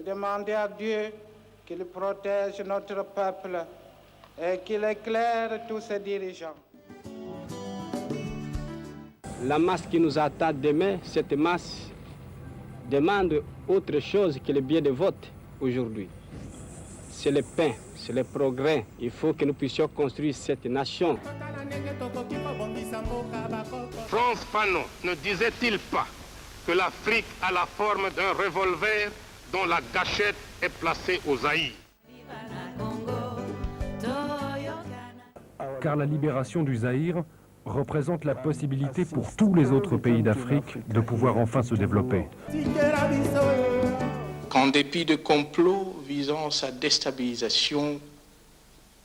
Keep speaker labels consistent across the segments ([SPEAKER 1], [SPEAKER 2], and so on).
[SPEAKER 1] demander à Dieu qu'il protège notre peuple et qu'il éclaire tous ses dirigeants.
[SPEAKER 2] La masse qui nous attend demain, cette masse demande autre chose que le bien de vote aujourd'hui. C'est le pain, c'est le progrès. Il faut que nous puissions construire cette nation.
[SPEAKER 3] Frantz Fanon ne disait-il pas que l'Afrique a la forme d'un revolver dont la gâchette est placée au Zaïre?
[SPEAKER 4] Car la libération du Zaïre représente la possibilité pour tous les autres pays d'Afrique de pouvoir enfin se développer.
[SPEAKER 5] Qu'en dépit de complots visant sa déstabilisation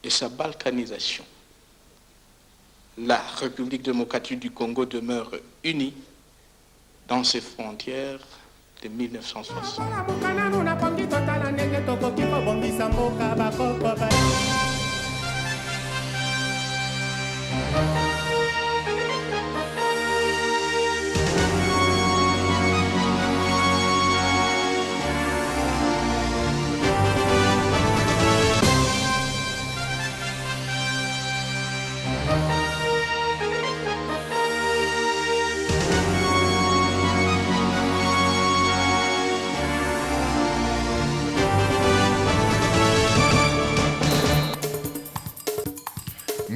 [SPEAKER 5] et sa balkanisation, la République démocratique du Congo demeure unie dans ses frontières de 1960.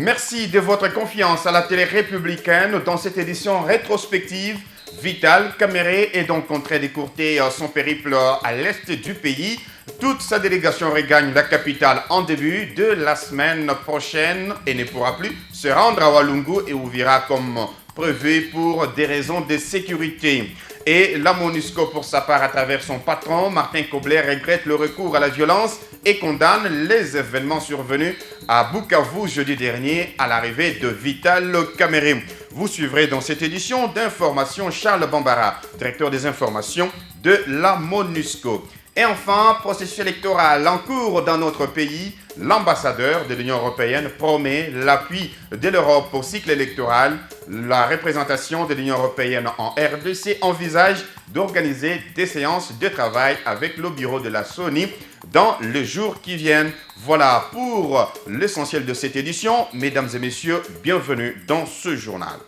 [SPEAKER 6] Merci de votre confiance à la télé républicaine dans cette édition rétrospective. Vital Kamerhe est donc en train d'écourter son périple à l'est du pays. Toute sa délégation regagne la capitale en début de la semaine prochaine et ne pourra plus se rendre à Walungu et Uvira comme prévu pour des raisons de sécurité. Et la MONUSCO, pour sa part, à travers son patron, Martin Kobler, regrette le recours à la violence et condamne les événements survenus à Bukavu jeudi dernier à l'arrivée de Vital Kamerhe. Vous suivrez dans cette édition d'information Charles Bambara, directeur des informations de la MONUSCO. Et enfin, processus électoral en cours dans notre pays, l'ambassadeur de l'Union européenne promet l'appui de l'Europe au cycle électoral. La représentation de l'Union européenne en RDC envisage d'organiser des séances de travail avec le bureau de la SONI dans les jours qui viennent. Voilà pour l'essentiel de cette édition. Mesdames et messieurs, bienvenue dans ce journal.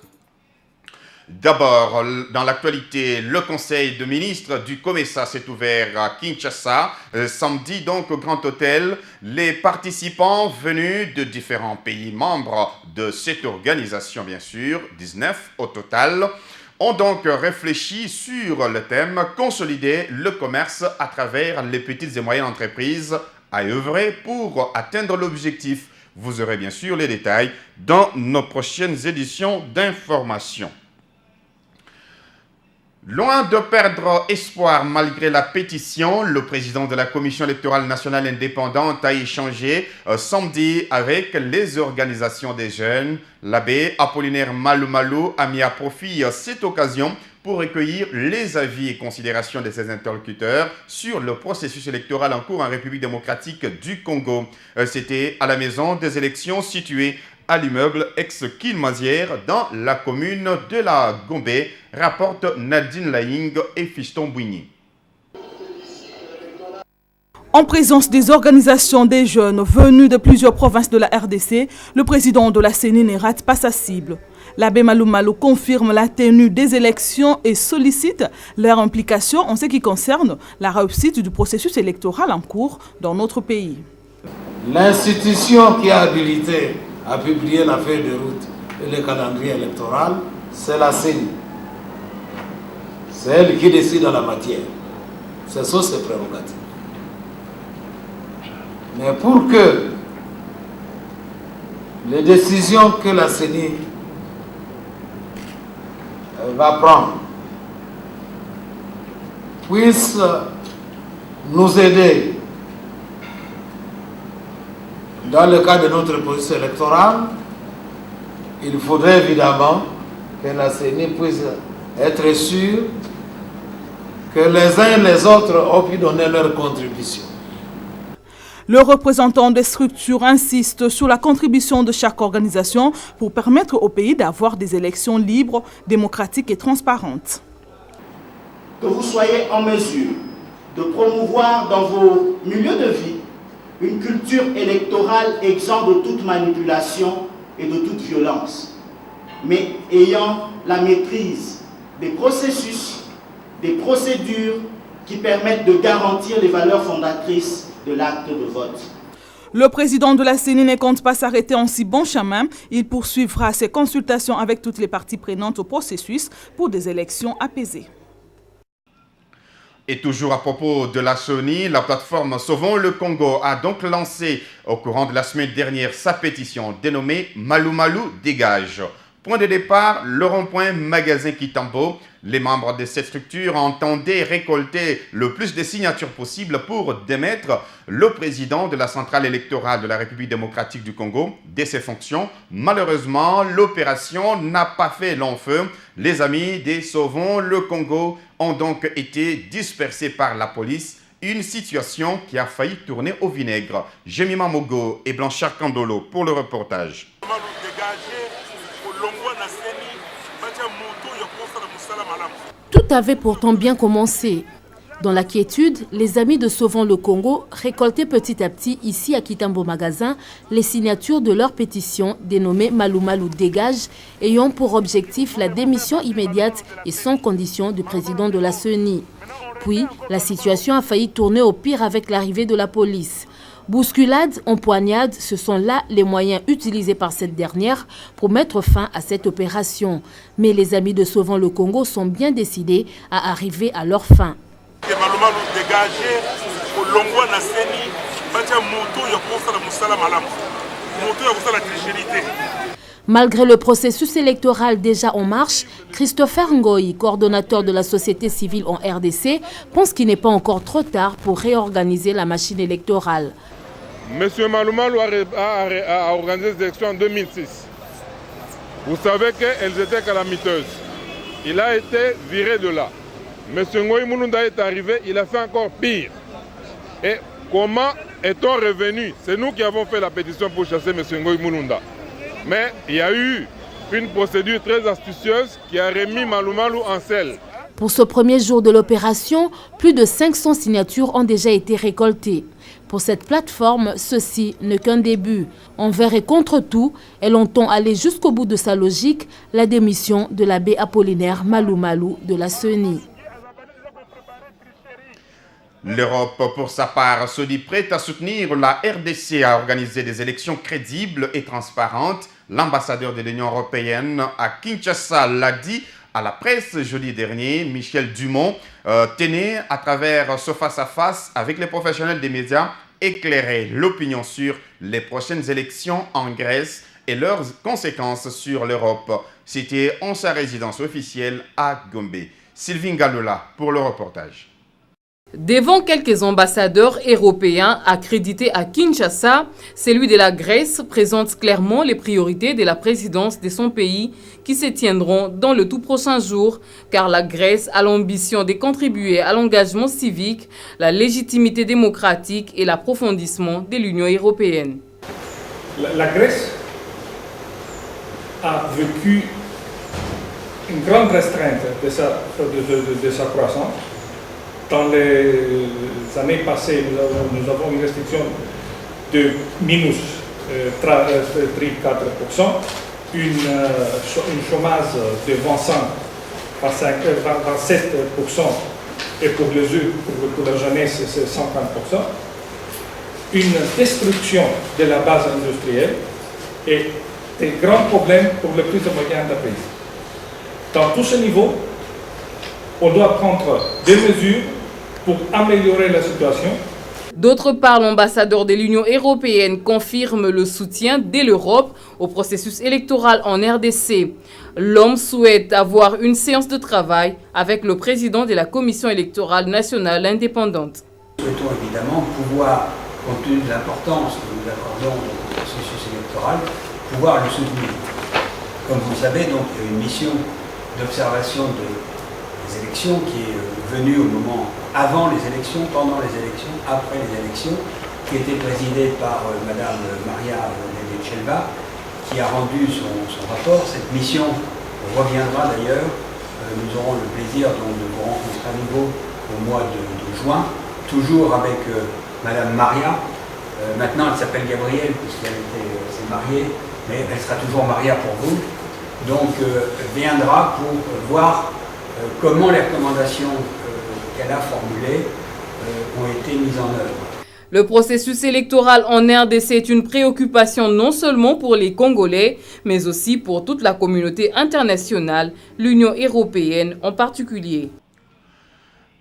[SPEAKER 6] D'abord, dans l'actualité, le Conseil de ministres du COMESA s'est ouvert à Kinshasa. Samedi, donc, au Grand Hôtel, les participants venus de différents pays membres de cette organisation, bien sûr, 19 au total, ont donc réfléchi sur le thème « Consolider le commerce à travers les petites et moyennes entreprises à œuvrer pour atteindre l'objectif ». Vous aurez bien sûr les détails dans nos prochaines éditions d'information. Loin de perdre espoir malgré la pétition, le président de la Commission électorale nationale indépendante a échangé samedi avec les organisations des jeunes. L'abbé Apollinaire Malou a mis à profit cette occasion pour recueillir les avis et considérations de ses interlocuteurs sur le processus électoral en cours en République démocratique du Congo. C'était à la maison des élections située à l'immeuble ex-Kilmazière dans la commune de la Gombe, rapporte Nadine Laing et Fiston Bouigny.
[SPEAKER 7] En présence des organisations des jeunes venus de plusieurs provinces de la RDC, le président de la CENI ne rate pas sa cible. L'abbé Malou confirme la tenue des élections et sollicite leur implication en ce qui concerne la réussite du processus électoral en cours dans notre pays.
[SPEAKER 8] L'institution qui a habilité à publier la feuille de route et le calendrier électoral, c'est la CENI. C'est elle qui décide en la matière. Ce sont ses prérogatives. Mais pour que les décisions que la CENI va prendre puissent nous aider dans le cadre de notre processus électoral, il faudrait évidemment que la CENI puisse être sûre que les uns et les autres ont pu donner leur contribution.
[SPEAKER 7] Le représentant des structures insiste sur la contribution de chaque organisation pour permettre au pays d'avoir des élections libres, démocratiques et transparentes.
[SPEAKER 9] Que vous soyez en mesure de promouvoir dans vos milieux de vie une culture électorale exempte de toute manipulation et de toute violence, mais ayant la maîtrise des processus, des procédures qui permettent de garantir les valeurs fondatrices de l'acte de vote.
[SPEAKER 7] Le président de la CENI ne compte pas s'arrêter en si bon chemin. Il poursuivra ses consultations avec toutes les parties prenantes au processus pour des élections apaisées.
[SPEAKER 6] Et toujours à propos de la CENI, la plateforme Sauvons le Congo a donc lancé au courant de la semaine dernière sa pétition dénommée Malou Malou dégage. Point de départ, le rond-point magasin Kitambo. Les membres de cette structure entendaient récolter le plus de signatures possible pour démettre le président de la centrale électorale de la République démocratique du Congo de ses fonctions. Malheureusement, l'opération n'a pas fait long feu. Les amis des Sauvons le Congo ont donc été dispersés par la police. Une situation qui a failli tourner au vinaigre. Jemima Mogo et Blanchard Kandolo pour le reportage.
[SPEAKER 10] Tout avait pourtant bien commencé. Dans la quiétude, les amis de Sauvons le Congo récoltaient petit à petit ici à Kitambo Magasin les signatures de leur pétition dénommée Malou Malou dégage, ayant pour objectif la démission immédiate et sans condition du président de la CENI. Puis, la situation a failli tourner au pire avec l'arrivée de la police. Bousculade, empoignade, ce sont là les moyens utilisés par cette dernière pour mettre fin à cette opération. Mais les amis de Sauvons le Congo sont bien décidés à arriver à leur fin. Malgré le processus électoral déjà en marche, Christopher Ngoyi, coordonnateur de la société civile en RDC, pense qu'il n'est pas encore trop tard pour réorganiser la machine électorale.
[SPEAKER 11] Monsieur Malou Malou a organisé des élections en 2006. Vous savez qu'elles étaient calamiteuses. Il a été viré de là. Monsieur Ngoyi Mulunda est arrivé, il a fait encore pire. Et comment est-on revenu? C'est nous qui avons fait la pétition pour chasser Monsieur Ngoyi Mulunda. Mais il y a eu une procédure très astucieuse qui a remis Malou Malou en selle.
[SPEAKER 10] Pour ce premier jour de l'opération, plus de 500 signatures ont déjà été récoltées. Pour cette plateforme, ceci n'est qu'un début. Envers et contre tout, elle entend aller jusqu'au bout de sa logique, la démission de l'abbé Apollinaire Malou Malou de la CENI.
[SPEAKER 6] L'Europe, pour sa part, se dit prête à soutenir la RDC à organiser des élections crédibles et transparentes. L'ambassadeur de l'Union européenne à Kinshasa l'a dit à la presse jeudi dernier. Michel Dumont tenait à travers ce face-à-face avec les professionnels des médias éclairer l'opinion sur les prochaines élections en Grèce et leurs conséquences sur l'Europe. C'était en sa résidence officielle à Gombe. Sylvie Ngalola pour le reportage.
[SPEAKER 12] Devant quelques ambassadeurs européens accrédités à Kinshasa, celui de la Grèce présente clairement les priorités de la présidence de son pays qui se tiendront dans le tout prochain jour, car la Grèce a l'ambition de contribuer à l'engagement civique, la légitimité démocratique et l'approfondissement de l'Union européenne.
[SPEAKER 13] La Grèce a vécu une grande restreinte de sa croissance. Dans les années passées, nous avons une restriction de minus 34%, une chômage de 25 par 27%, et pour la jeunesse, c'est 50%, une destruction de la base industrielle et des grands problèmes pour les plus moyens de pays. Dans tous ces niveaux, on doit prendre des mesures pour améliorer la situation.
[SPEAKER 12] D'autre part, l'ambassadeur de l'Union européenne confirme le soutien de l'Europe au processus électoral en RDC. L'homme souhaite avoir une séance de travail avec le président de la Commission électorale nationale indépendante.
[SPEAKER 14] Nous souhaitons évidemment pouvoir, compte tenu de l'importance que nous accordons au processus électoral, pouvoir le soutenir. Comme vous le savez, donc, il y a une mission d'observation des élections qui est venue au moment avant les élections, pendant les élections, après les élections, qui était présidée par Madame Maria Nedelcheva, qui a rendu son rapport. Cette mission reviendra d'ailleurs. Nous aurons le plaisir donc, de vous rencontrer à nouveau au mois de juin, toujours avec Madame Maria. Maintenant, elle s'appelle Gabrielle, puisqu'elle s'est mariée, mais elle sera toujours Maria pour vous. Donc, viendra pour voir comment les recommandations qu'elle a formulées ont été mises en œuvre.
[SPEAKER 12] Le processus électoral en RDC est une préoccupation non seulement pour les Congolais, mais aussi pour toute la communauté internationale, l'Union européenne en particulier.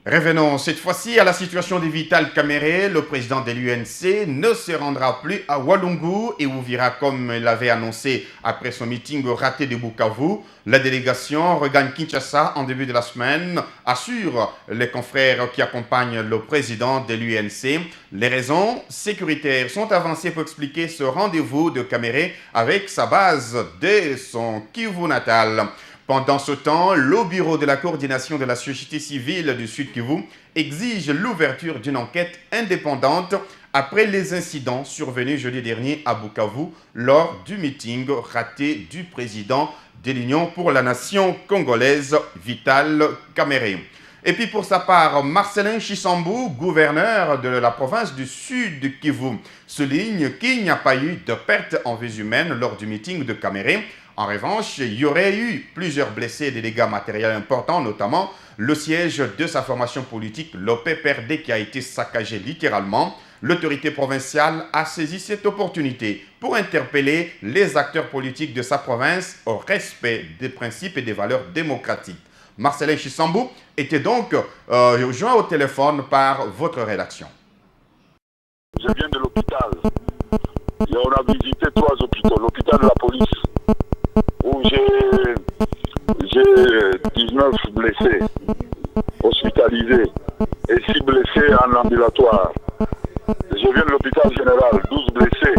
[SPEAKER 6] Revenons cette fois-ci à la situation de Vital Kamerhe. Le président de l'UNC ne se rendra plus à Walungu et Uvira comme il l'avait annoncé après son meeting raté de Bukavu. La délégation regagne Kinshasa en début de la semaine, assure les confrères qui accompagnent le président de l'UNC. Les raisons sécuritaires sont avancées pour expliquer ce rendez-vous de Kamerhe avec sa base de son Kivu natal. Pendant ce temps, le bureau de la coordination de la société civile du Sud Kivu exige l'ouverture d'une enquête indépendante après les incidents survenus jeudi dernier à Bukavu lors du meeting raté du président de l'Union pour la nation congolaise, Vital Kamerhe. Et puis pour sa part, Marcelin Chisambou, gouverneur de la province du Sud Kivu, souligne qu'il n'y a pas eu de perte en vies humaines lors du meeting de Kamerhe. En revanche, il y aurait eu plusieurs blessés et des dégâts matériels importants, notamment le siège de sa formation politique, le PPRD, qui a été saccagé littéralement. L'autorité provinciale a saisi cette opportunité pour interpeller les acteurs politiques de sa province au respect des principes et des valeurs démocratiques. Marcelin Chisambou était donc joint au téléphone par votre rédaction.
[SPEAKER 15] Je viens de l'hôpital et on a visité 3 hôpitaux. L'hôpital de la police, où j'ai 19 blessés hospitalisés et 6 blessés en ambulatoire. Je viens de l'hôpital général, 12 blessés,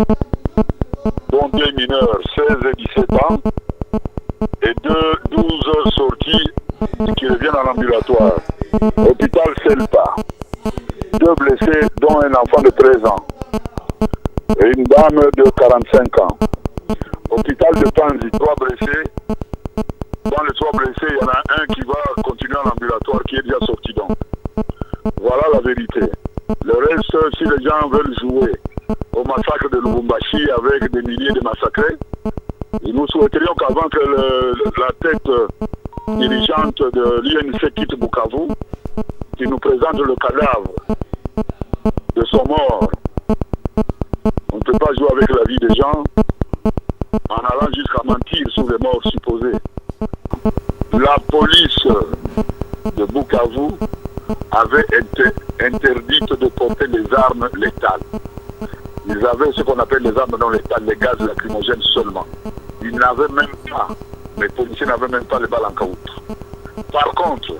[SPEAKER 15] dont 2 mineurs, 16 et 17 ans, et 12 sortis qui reviennent en ambulatoire. Hôpital Selpa, 2 blessés, dont un enfant de 13 ans et une dame de 45 ans. Hôpital de Panzi, 3 blessés. Dans les 3 blessés, il y en a un qui va continuer en ambulatoire, qui est déjà sorti donc. Voilà la vérité. Le reste, si les gens veulent jouer au massacre de Lubumbashi avec des milliers de massacrés, nous souhaiterions qu'avant que la tête dirigeante de l'UNC quitte Bukavu, qu'il nous présente le cadavre de son mort. On ne peut pas jouer avec la vie des gens en allant jusqu'à mentir sur les morts supposés. La police de Bukavu avait été interdite de porter les armes létales. Ils avaient ce qu'on appelle les armes non létales, les gaz lacrymogènes seulement. Ils n'avaient même pas, les policiers n'avaient même pas les balles en caoutchouc. Par contre,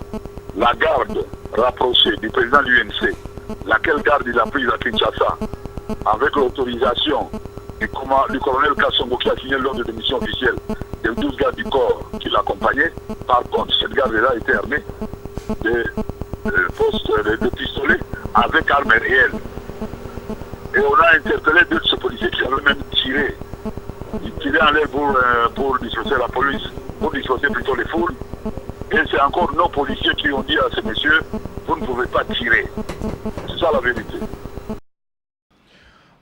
[SPEAKER 15] la garde rapprochée du président de l'UNC, laquelle garde il a prise à Kinshasa, avec l'autorisation du colonel Kassongo qui a signé l'ordre de démission officielle des 12 gardes du corps qui l'accompagnaient. Par contre, cette garde-là était armée de pistolets avec armes réelles. Et on a interpellé 2 de ces policiers qui avaient même tiré. Ils tiraient en l'air pour disperser la police, pour disperser plutôt les foules. Et c'est encore nos policiers qui ont dit à ces messieurs, vous ne pouvez pas tirer. C'est ça la vérité.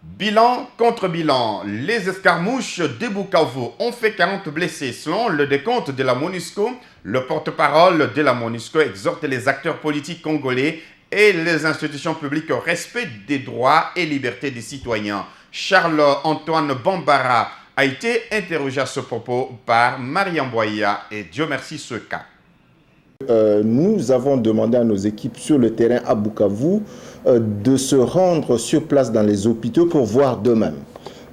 [SPEAKER 6] Bilan contre bilan, les escarmouches de Bukavu ont fait 40 blessés. Selon le décompte de la MONUSCO, le porte-parole de la MONUSCO exhorte les acteurs politiques congolais et les institutions publiques au respect des droits et libertés des citoyens. Charles-Antoine Bambara a été interrogé à ce propos par Mariam Boya et Dieu merci Seka.
[SPEAKER 16] Nous avons demandé à nos équipes sur le terrain à Bukavu de se rendre sur place dans les hôpitaux pour voir d'eux-mêmes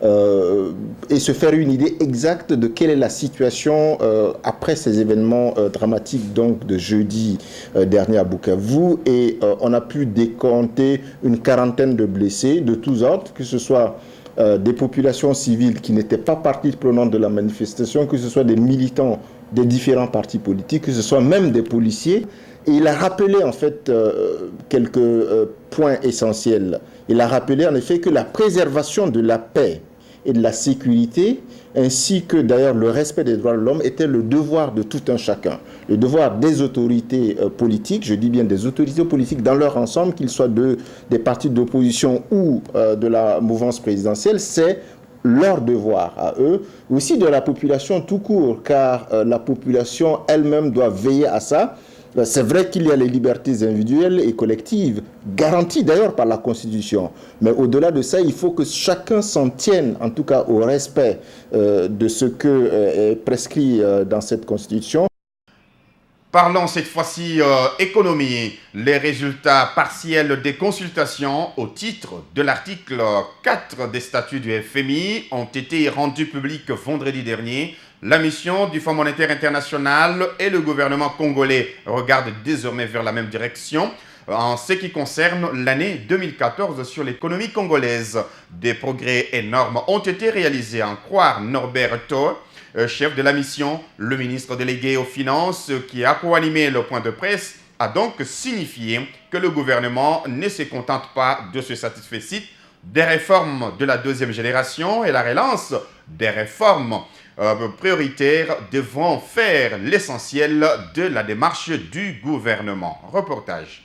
[SPEAKER 16] et se faire une idée exacte de quelle est la situation après ces événements dramatiques donc de jeudi dernier à Bukavu. Et on a pu décompter une quarantaine de blessés de tous ordres, que ce soit des populations civiles qui n'étaient pas partie prenante de la manifestation, que ce soit des militants des différents partis politiques, que ce soit même des policiers. Et il a rappelé en fait quelques points essentiels. Il a rappelé en effet que la préservation de la paix et de la sécurité, ainsi que d'ailleurs le respect des droits de l'homme, était le devoir de tout un chacun. Le devoir des autorités politiques, je dis bien des autorités politiques dans leur ensemble, qu'ils soient des partis d'opposition ou de la mouvance présidentielle, c'est leur devoir à eux, aussi de la population tout court, car la population elle-même doit veiller à ça. C'est vrai qu'il y a les libertés individuelles et collectives, garanties d'ailleurs par la Constitution. Mais au-delà de ça, il faut que chacun s'en tienne, en tout cas au respect de ce que est prescrit dans cette Constitution.
[SPEAKER 6] Parlons cette fois-ci économie. Les résultats partiels des consultations au titre de l'article 4 des statuts du FMI ont été rendus publics vendredi dernier. La mission du Fonds monétaire international et le gouvernement congolais regardent désormais vers la même direction en ce qui concerne l'année 2014 sur l'économie congolaise. Des progrès énormes ont été réalisés, à en croire Norbert Thor, chef de la mission. Le ministre délégué aux Finances, qui a co-animé le point de presse, a donc signifié que le gouvernement ne se contente pas de ce satisfait des réformes de la deuxième génération et la relance des réformes prioritaires devront faire l'essentiel de la démarche du gouvernement. Reportage.